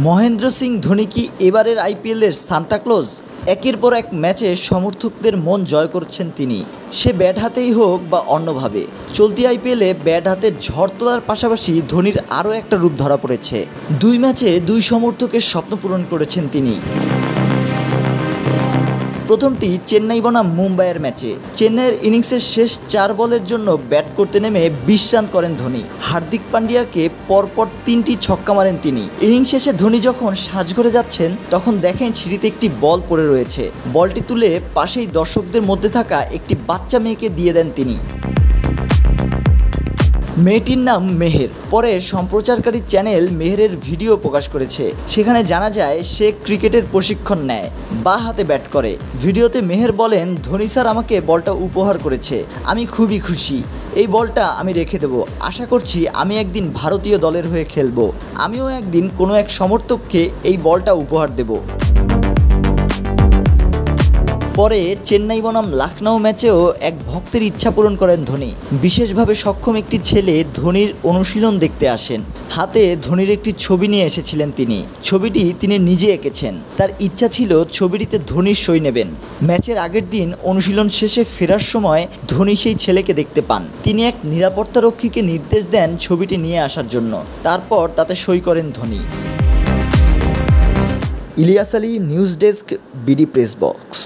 মহেন্দ্র সিং ধোনি কি এবারের আইপিএলের সান্তাক্লজ? একের পর এক ম্যাচে সমর্থকদের মন জয় করছেন তিনি। সে ব্যাট হাতেই হোক বা অন্যভাবে। চলতি আইপিএলে ব্যাট হাতে ঝড় তোলার পাশাপাশি ধোনির আরও একটা রূপ ধরা পড়েছে। 2 ম্যাচে 2 সমর্থকের স্বপ্ন পূরণ করেছেন তিনি। প্রথমটি চেন্নাই বনাম মুম্বাইয়ের ম্যাচে। চেন্নাইয়ের ইনিংসের শেষ 4 বলের জন্য ব্যাট করতে নেমে 20 রান করেন ধোনি। হার্দিক পান্ডিয়াকে পরপর 3টি ছক্কা মারেন তিনি। ইনিংস শেষে ধোনি যখন সাজঘরে যাচ্ছেন তখন দেখেন সিঁড়িতে একটি বল পড়ে রয়েছে। বলটি তুলে পাশেই দর্শকদের মধ্যে থাকা একটি বাচ্চা মেয়েকে দিয়ে দেন তিনি। মেয়েটির নাম মেহের। পরে সম্প্রচারকারী চ্যানেল মেহেরের ভিডিও প্রকাশ করেছে। সেখানে জানা যায় সে ক্রিকেটের প্রশিক্ষণ নেয়, বা হাতে ব্যাট করে। ভিডিওতে মেহের বলেন, ধোনি স্যার আমাকে বলটা উপহার করেছে, আমি খুবই খুশি। এই বলটা আমি রেখে দেব। আশা করছি আমি একদিন ভারতীয় দলের হয়ে খেলবো। আমিও একদিন কোনো এক সমর্থককে এই বলটা উপহার দেব। পরে চেন্নাই বনাম লখনৌ ম্যাচেও এক ভক্তের ইচ্ছা পূরণ করেন ধোনি। বিশেষভাবে সক্ষম একটি ছেলে ধোনির অনুশীলন দেখতে আসেন। হাতে ধোনির একটি ছবি নিয়ে এসেছিলেন তিনি। ছবিটি তিনি নিজে এঁকেছেন। তার ইচ্ছা ছিল ছবিটিতে ধোনির সই নেবেন। ম্যাচের আগের দিন অনুশীলন শেষে ফেরার সময় ধোনি সেই ছেলেকে দেখতে পান। তিনি এক নিরাপত্তারক্ষীকে নির্দেশ দেন ছবিটি নিয়ে আসার জন্য। তারপর তাতে সই করেন Dhoni. Ilias Ali, news desk, BD press box.